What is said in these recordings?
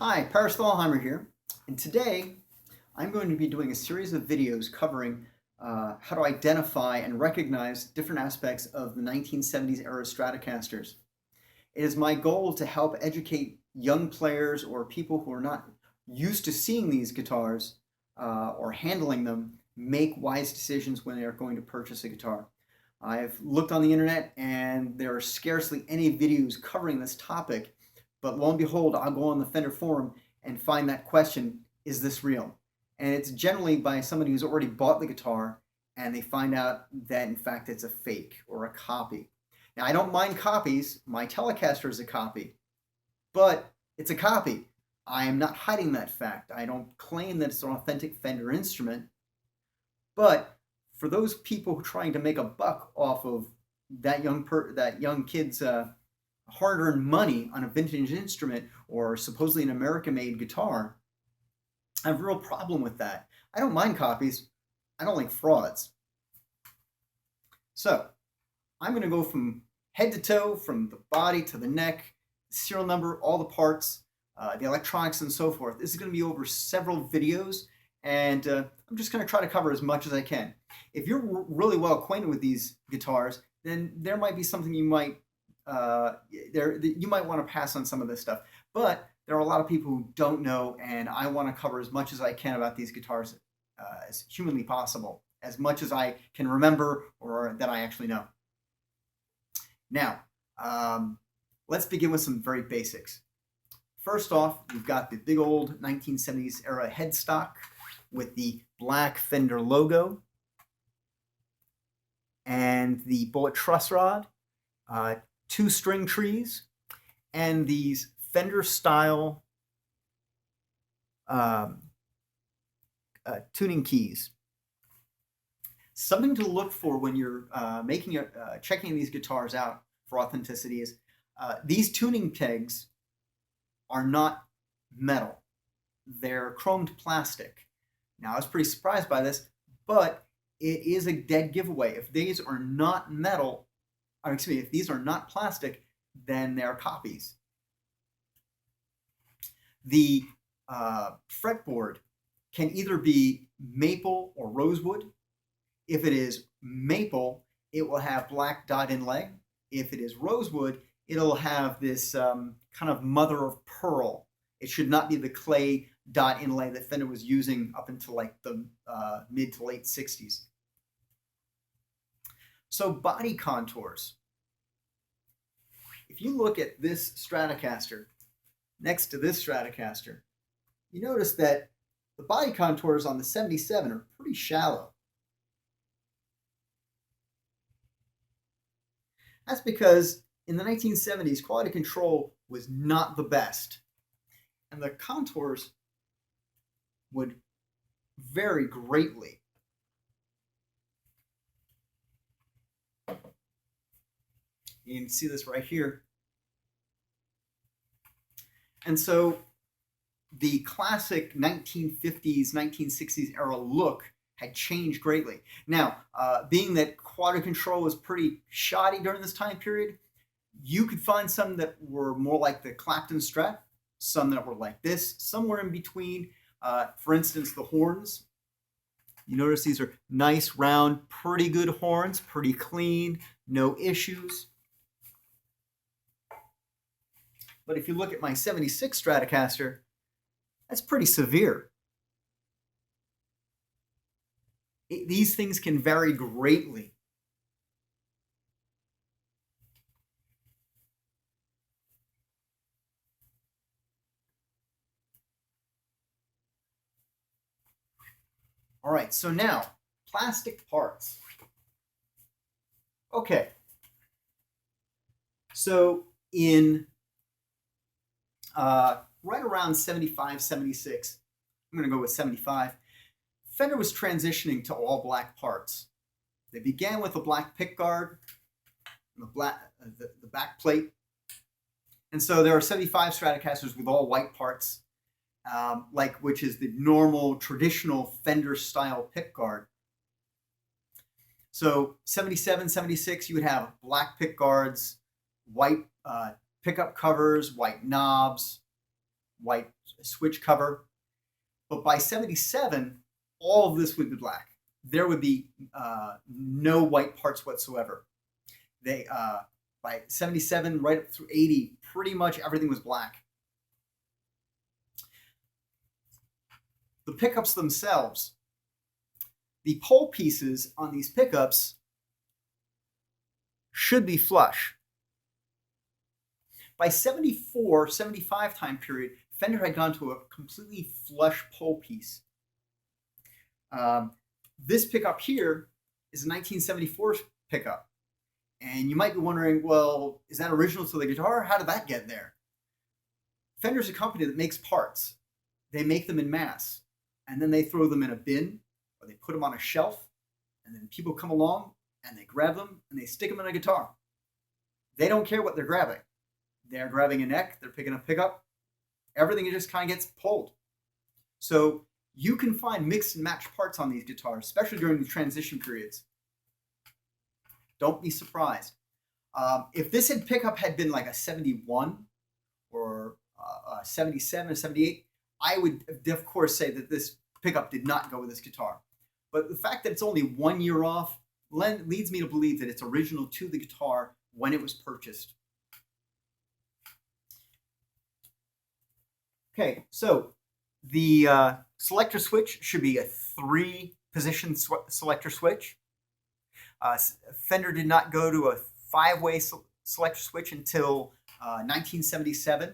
Hi, Thalheimer here, and today I'm going to be doing a series of videos covering how to identify and recognize different aspects of the 1970s era Stratocasters. It is my goal to help educate young players or people who are not used to seeing these guitars or handling them make wise decisions when they are going to purchase a guitar. I've looked on the internet and there are scarcely any videos covering this topic. But lo and behold, I'll go on the Fender forum and find that question, is this real? And it's generally by somebody who's already bought the guitar and they find out that in fact it's a fake or a copy. Now I don't mind copies, my Telecaster is a copy, but it's a copy. I am not hiding that fact. I don't claim that it's an authentic Fender instrument, but for those people who are trying to make a buck off of that young kid's hard-earned money on a vintage instrument or supposedly an American-made guitar, I have a real problem with that. I don't mind copies. I don't like frauds. So I'm going to go from head to toe, from the body to the neck, serial number, all the parts, the electronics, and so forth. This is going to be over several videos, and I'm just going to try to cover as much as I can. If you're really well acquainted with these guitars, then there might be something you might want to pass on some of this stuff, but there are a lot of people who don't know, and I want to cover as much as I can about these guitars as humanly possible, as much as I can remember or that I actually know. Now, let's begin with some very basics. First off, we've got the big old 1970s era headstock with the black Fender logo and the bullet truss rod, 2 string trees, and these Fender style tuning keys. Something to look for when you're checking these guitars out for authenticity is these tuning pegs are not metal. They're chromed plastic. Now I was pretty surprised by this, but it is a dead giveaway. If these are not metal, or excuse me, if these are not plastic, then they're copies. The fretboard can either be maple or rosewood. If it is maple, it will have black dot inlay. If it is rosewood, it'll have this kind of mother of pearl. It should not be the clay dot inlay that Fender was using up until like the mid to late 60s. So body contours. If you look at this Stratocaster next to this Stratocaster, you notice that the body contours on the 77 are pretty shallow. That's because in the 1970s, quality control was not the best, and the contours would vary greatly. You can see this right here. And so the classic 1950s, 1960s era look had changed greatly. Now, being that quality control was pretty shoddy during this time period, you could find some that were more like the Clapton Strat, some that were like this, somewhere in between. For instance, the horns. You notice these are nice, round, pretty good horns, pretty clean, no issues. But if you look at my 76 Stratocaster, that's pretty severe. These things can vary greatly. All right, so now, plastic parts. Okay. So in right around 75, 76, I'm going to go with 75, Fender was transitioning to all black parts. They began with a black pickguard, the back plate. And so there are 75 Stratocasters with all white parts, which is the normal traditional Fender style pickguard. So 77, 76, you would have black pickguards, white pickup covers, white knobs, white switch cover. But by 77, all of this would be black. There would be no white parts whatsoever. By 77, right up through 80, pretty much everything was black. The pickups themselves, the pole pieces on these pickups should be flush. By 74, 75 time period, Fender had gone to a completely flush pole piece. This pickup here is a 1974 pickup. And you might be wondering, well, is that original to the guitar? How did that get there? Fender's a company that makes parts. They make them in mass, and then they throw them in a bin, or they put them on a shelf, and then people come along, and they grab them, and they stick them in a guitar. They don't care what they're grabbing. They're grabbing a neck, they're picking a pickup. Everything just kind of gets pulled. So you can find mix and match parts on these guitars, especially during the transition periods. Don't be surprised. If this pickup had been like a 71 or a 77 or 78, I would, of course, say that this pickup did not go with this guitar. But the fact that it's only 1 year off leads me to believe that it's original to the guitar when it was purchased. Okay, so the selector switch should be a 3-position selector switch. Fender did not go to a 5-way selector switch until 1977,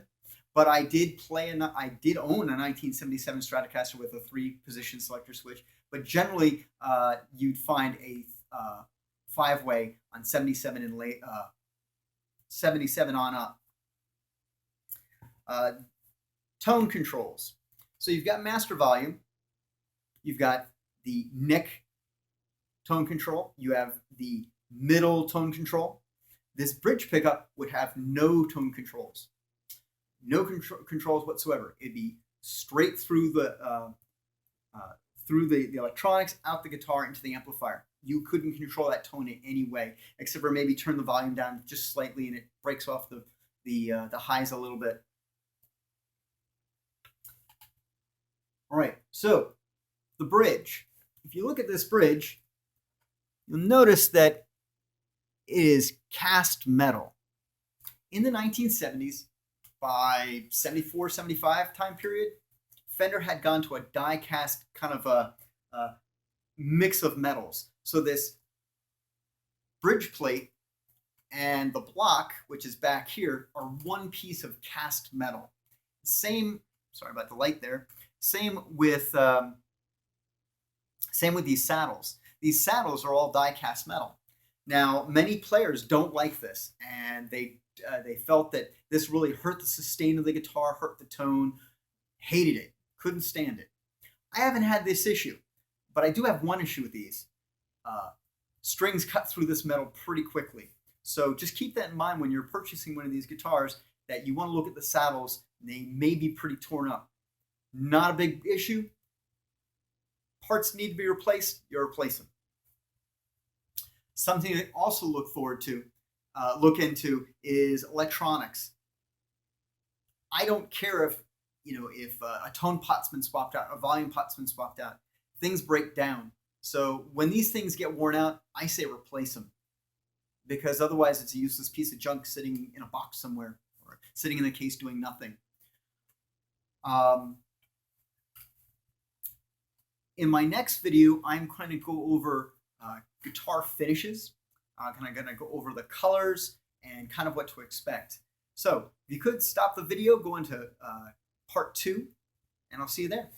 but I did own a 1977 Stratocaster with a 3-position selector switch. But generally, you'd find a 5-way on 77 and late 77 on up. Tone controls. So you've got master volume, you've got the neck tone control, you have the middle tone control. This bridge pickup would have no tone controls. No controls whatsoever. It'd be straight through the electronics, out the guitar, into the amplifier. You couldn't control that tone in any way, except for maybe turn the volume down just slightly and it breaks off the highs a little bit. All right, so the bridge. If you look at this bridge, you'll notice that it is cast metal. In the 1970s, by 74, 75 time period, Fender had gone to a die-cast kind of a mix of metals. So this bridge plate and the block, which is back here, are one piece of cast metal. Same, sorry about the light there. Same with these saddles. These saddles are all die-cast metal. Now, many players don't like this, and they felt that this really hurt the sustain of the guitar, hurt the tone, hated it, couldn't stand it. I haven't had this issue, but I do have one issue with these. Strings cut through this metal pretty quickly. So just keep that in mind when you're purchasing one of these guitars, that you want to look at the saddles. They may be pretty torn up. Not a big issue. Parts need to be replaced, you replace them. Something to also look into is electronics. I don't care if a tone pot's been swapped out, a volume pot's been swapped out. Things break down. So when these things get worn out, I say replace them, because otherwise it's a useless piece of junk sitting in a box somewhere or sitting in a case doing nothing. In my next video, I'm going to go over guitar finishes. I'm going to go over the colors and kind of what to expect. So if you could stop the video, go into part 2, and I'll see you there.